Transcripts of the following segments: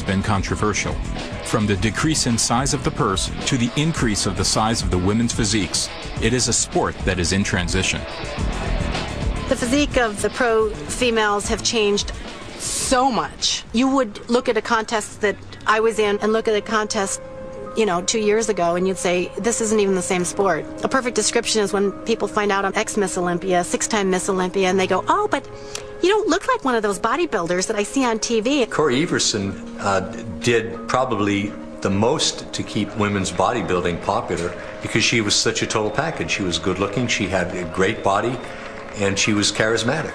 always been controversial. From the decrease in size of the purse to the increase of the size of the women's physiques, it is a sport that is in transition. The physique of the pro females have changed so much. You would look at a contest that I was in and look at a contest, 2 years ago, and you'd say, this isn't even the same sport. A perfect description is when people find out I'm ex-Miss Olympia, 6-time Miss Olympia, and they go, oh, but you don't look like one of those bodybuilders that I see on TV. Corey Everson did probably the most to keep women's bodybuilding popular because she was such a total package. She was good looking, she had a great body, and she was charismatic.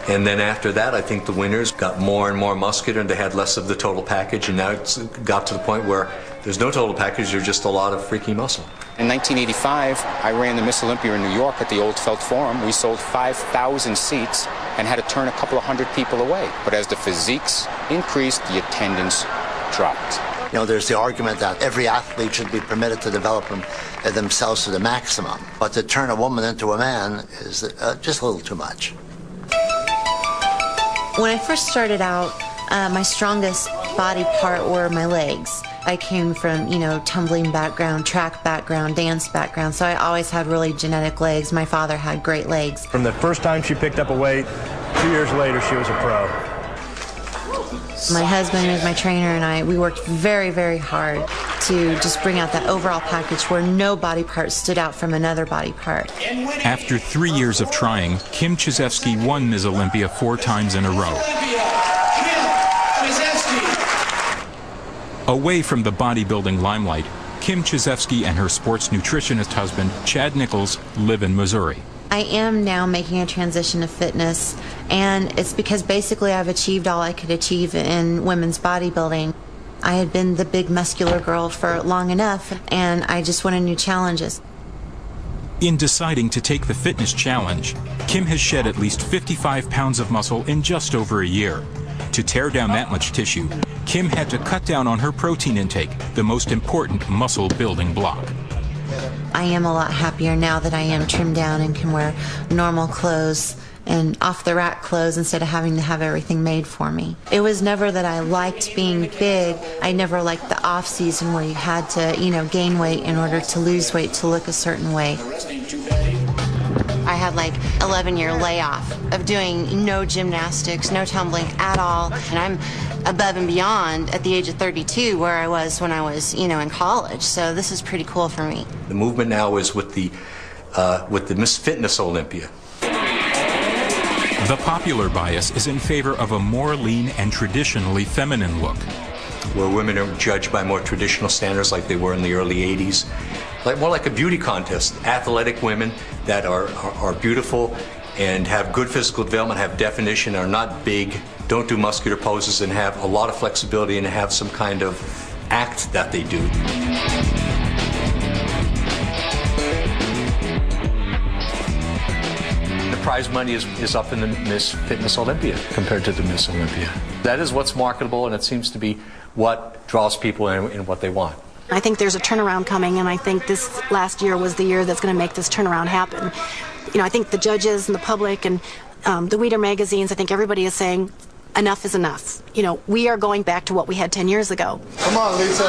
And then after that, I think the winners got more and more muscular and they had less of the total package, and now it's got to the point where there's no total package, there's just a lot of freaky muscle. In 1985, I ran the Miss Olympia in New York at the Old Felt Forum. We sold 5,000 seats and had to turn a couple of hundred people away. But as the physiques increased, the attendance dropped. There's the argument that every athlete should be permitted to develop themselves to the maximum. But to turn a woman into a man is just a little too much. When I first started out, my strongest body part were my legs. I came from, tumbling background, track background, dance background, so I always had really genetic legs. My father had great legs. From the first time she picked up a weight, 2 years later she was a pro. My husband is my trainer, and we worked very, very hard to just bring out that overall package where no body part stood out from another body part. After 3 years of trying, Kim Chizevsky won Ms. Olympia 4 times in a row. Away from the bodybuilding limelight, Kim Chizevsky and her sports nutritionist husband, Chad Nichols, live in Missouri. I am now making a transition to fitness, and it's because basically I've achieved all I could achieve in women's bodybuilding. I had been the big muscular girl for long enough, and I just wanted new challenges. In deciding to take the fitness challenge, Kim has shed at least 55 pounds of muscle in just over a year. To tear down that much tissue, Kim had to cut down on her protein intake, the most important muscle building block. I am a lot happier now that I am trimmed down and can wear normal clothes and off-the-rack clothes instead of having to have everything made for me. It was never that I liked being big. I never liked the off-season where you had to, gain weight in order to lose weight to look a certain way. I had like 11-year layoff of doing no gymnastics, no tumbling at all, and I'm above and beyond at the age of 32 where I was when I was, in college. So this is pretty cool for me. The movement now is with the Miss Fitness Olympia. The popular bias is in favor of a more lean and traditionally feminine look. Where women are judged by more traditional standards like they were in the early 80s. More like a beauty contest. Athletic women that are beautiful and have good physical development, have definition, are not big, don't do muscular poses, and have a lot of flexibility and have some kind of act that they do. The prize money is up in the Miss Fitness Olympia compared to the Miss Olympia. That is what's marketable, and it seems to be what draws people in what they want. I think there's a turnaround coming, and I think this last year was the year that's going to make this turnaround happen. I think the judges and the public and the Wieder magazines, I think everybody is saying enough is enough. We are going back to what we had 10 years ago. Come on, Lisa.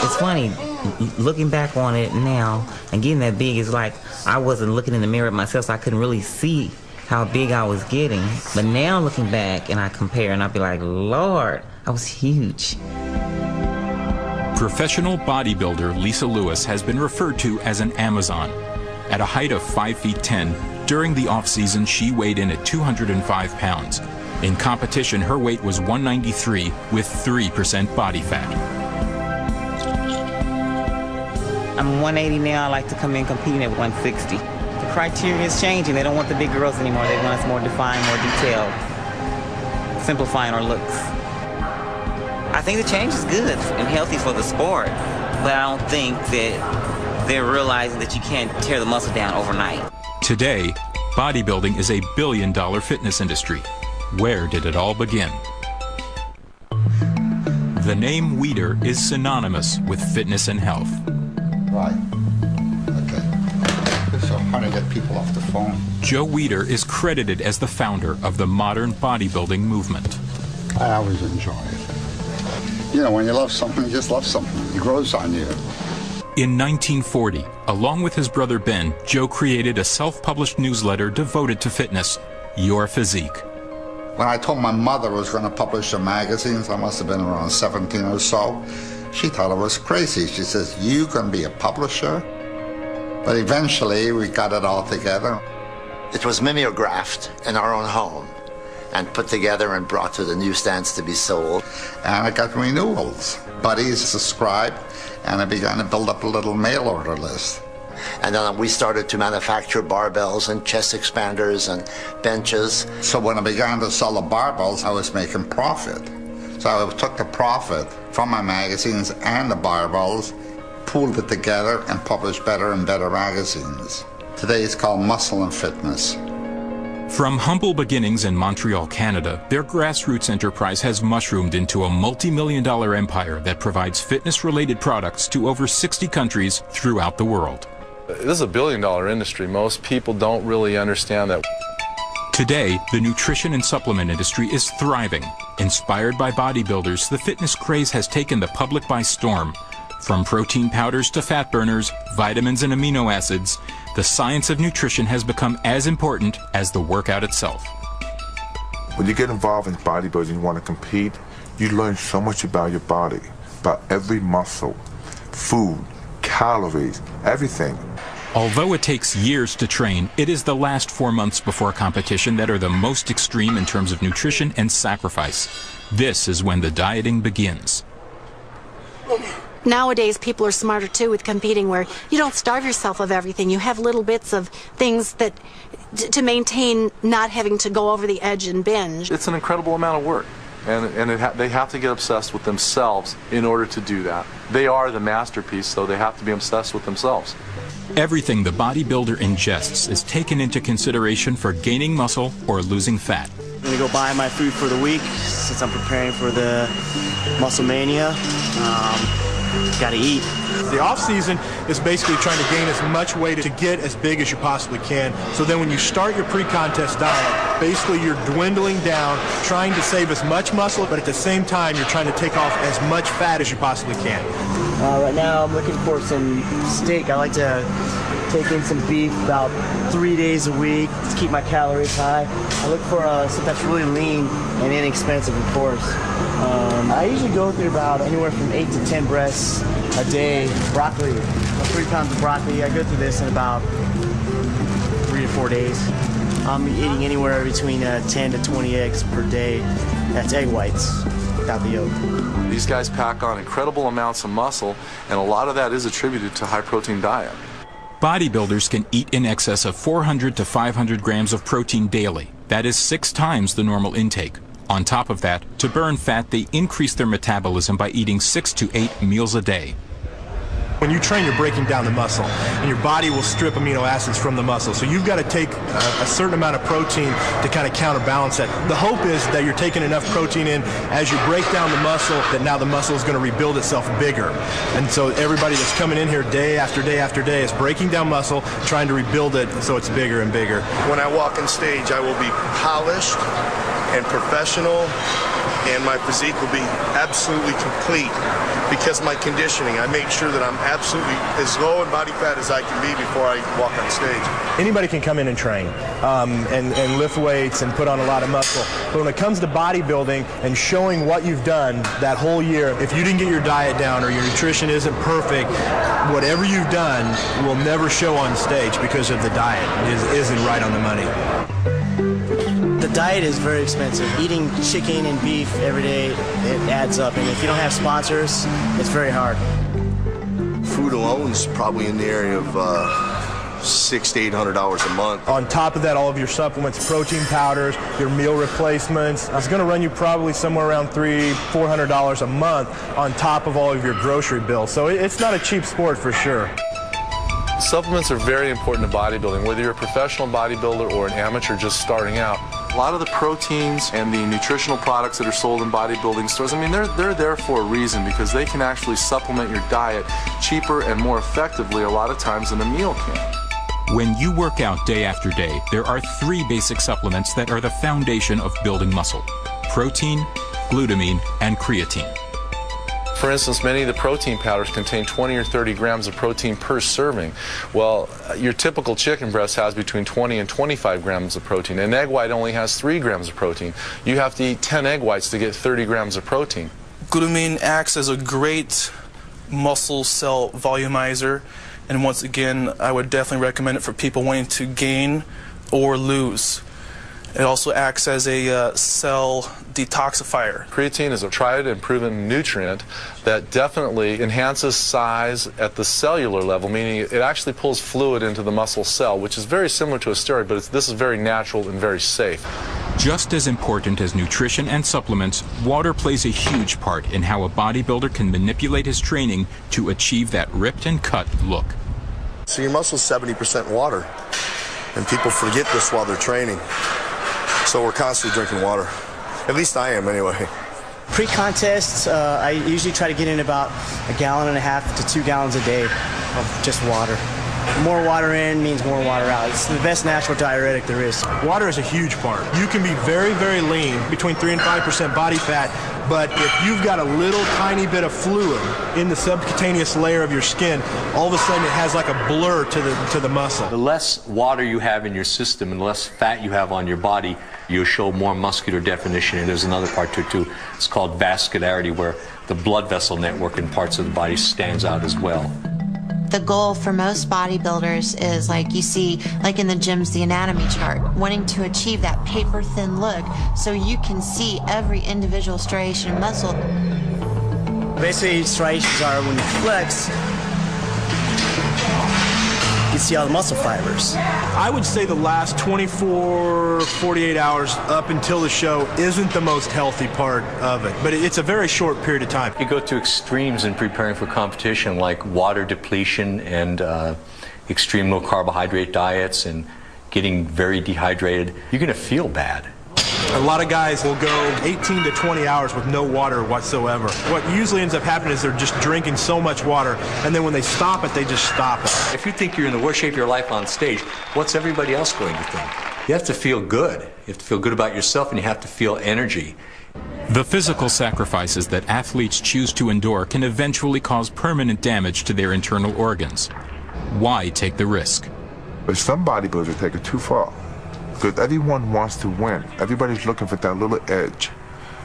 It's funny, looking back on it now and getting that big, is like I wasn't looking in the mirror at myself, so I couldn't really see how big I was getting. But now looking back and I compare and I'll be like, Lord, I was huge. Professional bodybuilder Lisa Lewis has been referred to as an Amazon. At a height of 5 feet 10, during the off-season she weighed in at 205 pounds. In competition, her weight was 193 with 3% body fat. I'm 180 now. I like to come in competing at 160. The criteria is changing. They don't want the big girls anymore. They want us more defined, more detailed, simplifying our looks. I think the change is good and healthy for the sport, but I don't think that they're realizing that you can't tear the muscle down overnight. Today, bodybuilding is a billion-dollar fitness industry. Where did it all begin? The name Wieder is synonymous with fitness and health. Right. Okay. It's so hard to get people off the phone. Joe Wieder is credited as the founder of the modern bodybuilding movement. I always enjoy it. You know, when you love something, you just love something. It grows on you. In 1940, along with his brother Ben, Joe created a self-published newsletter devoted to fitness, Your Physique. When I told my mother I was going to publish a magazine, I must have been around 17 or so, she thought I was crazy. She says, "You going to be a publisher?" But eventually we got it all together. It was mimeographed in our own home and put together and brought to the newsstands to be sold. And I got renewals. Buddies subscribed, and I began to build up a little mail order list. And then we started to manufacture barbells and chest expanders and benches. So when I began to sell the barbells, I was making profit. So I took the profit from my magazines and the barbells, pooled it together, and published better and better magazines. Today it's called Muscle and Fitness. From humble beginnings in Montreal, Canada, their grassroots enterprise has mushroomed into a multi-million-dollar empire that provides fitness-related products to over 60 countries throughout the world. This is a billion-dollar industry. Most people don't really understand that. Today, the nutrition and supplement industry is thriving. Inspired by bodybuilders, the fitness craze has taken the public by storm. From protein powders to fat burners, vitamins and amino acids, the science of nutrition has become as important as the workout itself. When you get involved in bodybuilding, you want to compete, you learn so much about your body, about every muscle, food, calories, everything. Although it takes years to train, it is the last 4 months before competition that are the most extreme in terms of nutrition and sacrifice. This is when the dieting begins. Nowadays, people are smarter too with competing, where you don't starve yourself of everything. You have little bits of things that to maintain not having to go over the edge and binge. It's an incredible amount of work, and they have to get obsessed with themselves in order to do that. They are the masterpiece, so they have to be obsessed with themselves. Everything the bodybuilder ingests is taken into consideration for gaining muscle or losing fat. I'm going to go buy my food for the week since I'm preparing for the Muscle Mania. Gotta eat. The off season is basically trying to gain as much weight to get as big as you possibly can. So then when you start your pre-contest diet, basically you're dwindling down, trying to save as much muscle, but at the same time you're trying to take off as much fat as you possibly can. Right now I'm looking for some steak. I like to take in some beef about 3 days a week to keep my calories high. I look for something that's really lean and inexpensive, of course. I usually go through about anywhere from 8 to 10 breasts a day. Broccoli, 3 pounds of broccoli. I go through this in about 3 to 4 days. I'm eating anywhere between 10 to 20 eggs per day. That's egg whites without the yolk. These guys pack on incredible amounts of muscle, and a lot of that is attributed to high-protein diet. Bodybuilders can eat in excess of 400 to 500 grams of protein daily. That is 6 times the normal intake. On top of that, to burn fat, they increase their metabolism by eating 6 to 8 meals a day. When you train, you're breaking down the muscle, and your body will strip amino acids from the muscle. So you've got to take a certain amount of protein to kind of counterbalance that. The hope is that you're taking enough protein in as you break down the muscle, that now the muscle is going to rebuild itself bigger. And so everybody that's coming in here day after day after day is breaking down muscle, trying to rebuild it so it's bigger and bigger. When I walk on stage, I will be polished and professional, and my physique will be absolutely complete because of my conditioning. I make sure that I'm absolutely as low in body fat as I can be before I walk on stage. Anybody can come in and train and lift weights and put on a lot of muscle. But when it comes to bodybuilding and showing what you've done that whole year, if you didn't get your diet down or your nutrition isn't perfect, whatever you've done will never show on stage because of the diet. It isn't right on the money. The diet is very expensive. Eating chicken and beef every day, it adds up. And if you don't have sponsors, it's very hard. Food alone is probably in the area of $600 to $800 a month. On top of that, all of your supplements, protein powders, your meal replacements, it's going to run you probably somewhere around $300 to $400 a month on top of all of your grocery bills. So it's not a cheap sport for sure. Supplements are very important to bodybuilding, whether you're a professional bodybuilder or an amateur just starting out. A lot of the proteins and the nutritional products that are sold in bodybuilding stores, I mean, they're there for a reason because they can actually supplement your diet cheaper and more effectively a lot of times than a meal can. When you work out day after day, there are 3 basic supplements that are the foundation of building muscle: protein, glutamine, and creatine. For instance, many of the protein powders contain 20 or 30 grams of protein per serving. Well, your typical chicken breast has between 20 and 25 grams of protein. An egg white only has 3 grams of protein. You have to eat 10 egg whites to get 30 grams of protein. Glutamine acts as a great muscle cell volumizer, and once again, I would definitely recommend it for people wanting to gain or lose. It also acts as a cell detoxifier. Creatine is a tried and proven nutrient that definitely enhances size at the cellular level, meaning it actually pulls fluid into the muscle cell, which is very similar to a steroid, but this is very natural and very safe. Just as important as nutrition and supplements, water plays a huge part in how a bodybuilder can manipulate his training to achieve that ripped and cut look. So your muscle's 70% water, and people forget this while they're training. So we're constantly drinking water. At least I am, anyway. Pre-contest, I usually try to get in about 1.5 gallons to 2 gallons a day of just water. More water in means more water out. It's the best natural diuretic there is. Water is a huge part. You can be very, very lean, between 3 and 5% body fat, but if you've got a little tiny bit of fluid in the subcutaneous layer of your skin, all of a sudden it has like a blur to the muscle. The less water you have in your system and the less fat you have on your body, you'll show more muscular definition. And there's another part to it too. It's called vascularity, where the blood vessel network in parts of the body stands out as well. The goal for most bodybuilders is, like you see, like in the gyms, the anatomy chart, wanting to achieve that paper-thin look so you can see every individual striation of muscle. Basically, striations are when you flex, you see all the muscle fibers. I would say the last 24, 48 hours up until the show isn't the most healthy part of it, but it's a very short period of time. You go to extremes in preparing for competition, like water depletion and extreme low carbohydrate diets and getting very dehydrated. You're going to feel bad. A lot of guys will go 18 to 20 hours with no water whatsoever. What usually ends up happening is they're just drinking so much water, and then when they stop it, they just stop it. If you think you're in the worst shape of your life on stage, what's everybody else going to think? You have to feel good. You have to feel good about yourself, and you have to feel energy. The physical sacrifices that athletes choose to endure can eventually cause permanent damage to their internal organs. Why take the risk? But some bodybuilders take it too far. Because everyone wants to win. Everybody's looking for that little edge.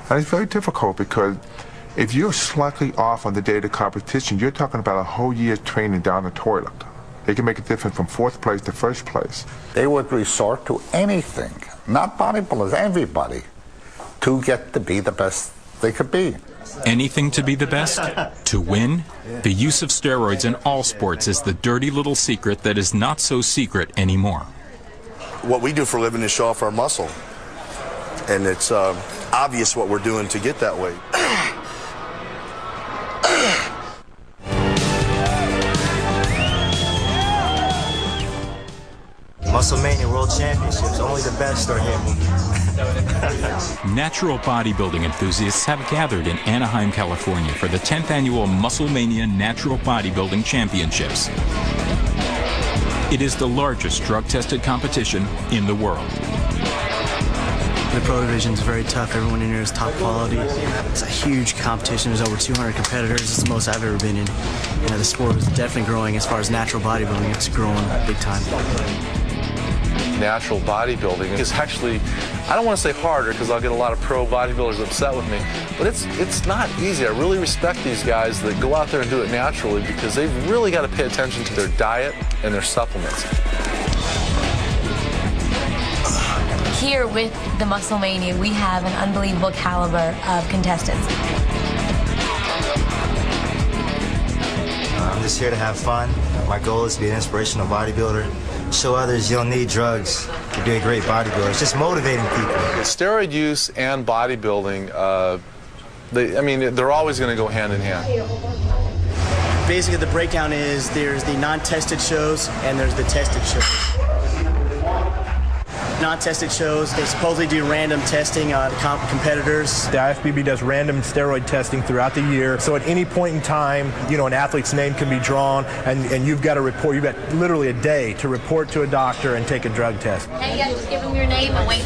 And it's very difficult because if you're slightly off on the day of the competition, you're talking about a whole year's training down the toilet. They can make a difference from 4th place to 1st place. They would resort to anything, not bodybuilders, everybody, to get to be the best they could be. Anything to be the best? To win? The use of steroids in all sports is the dirty little secret that is not so secret anymore. What we do for a living is show off our muscle, and it's obvious what we're doing to get that way. Muscle Mania World Championships, only the best are here. Natural bodybuilding enthusiasts have gathered in Anaheim, California for the 10th annual Muscle Mania Natural Bodybuilding Championships. It is the largest drug-tested competition in the world. The pro division is very tough. Everyone in here is top quality. It's a huge competition. There's over 200 competitors. It's the most I've ever been in. You know, the sport is definitely growing. As far as natural bodybuilding, it's growing big time. Natural bodybuilding is actually, I don't want to say harder because I'll get a lot of pro bodybuilders upset with me, but it's not easy. I really respect these guys that go out there and do it naturally because they've really got to pay attention to their diet and their supplements. Here with the Muscle Mania, we have an unbelievable caliber of contestants. I'm just here to have fun. My goal is to be an inspirational bodybuilder. Show others you don't need drugs to be a great bodybuilder. It's just motivating people. Steroid use and bodybuilding, they're always going to go hand in hand. Basically, the breakdown is there's the non-tested shows and there's the tested shows. Non-tested shows, they supposedly do random testing on competitors. The IFBB does random steroid testing throughout the year, so at any point in time, you know, an athlete's name can be drawn, and you've got to report. You've got literally a day to report to a doctor and take a drug test. Hey, you guys just give them your name and wait.